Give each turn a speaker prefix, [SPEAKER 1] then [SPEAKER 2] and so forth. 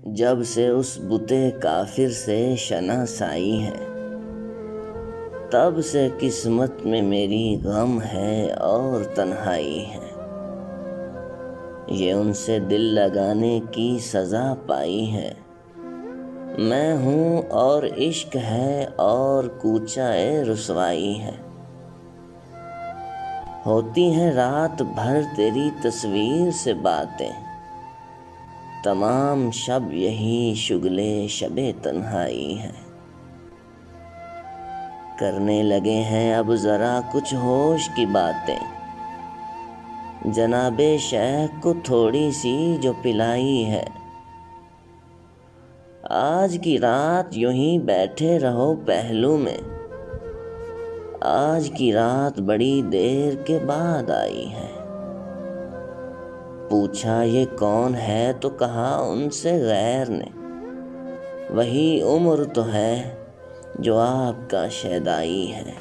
[SPEAKER 1] جب سے اس بتِ کافر سے شناسائی ہے، تب سے قسمت میں میری غم ہے اور تنہائی ہے۔ یہ ان سے دل لگانے کی سزا پائی ہے۔ میں ہوں اور عشق ہے اور کوچہ رسوائی ہے۔ ہوتی ہیں رات بھر تیری تصویر سے باتیں، تمام شب یہی شغلِ شب تنہائی ہے۔ کرنے لگے ہیں اب ذرا کچھ ہوش کی باتیں، جناب شیخ کو تھوڑی سی جو پلائی ہے۔ آج کی رات یوں ہی بیٹھے رہو پہلو میں، آج کی رات بڑی دیر کے بعد آئی ہے۔ پوچھا یہ کون ہے تو کہا ان سے غیر نے، وہی عمر تو ہے جو آپ کا شیدائی ہے۔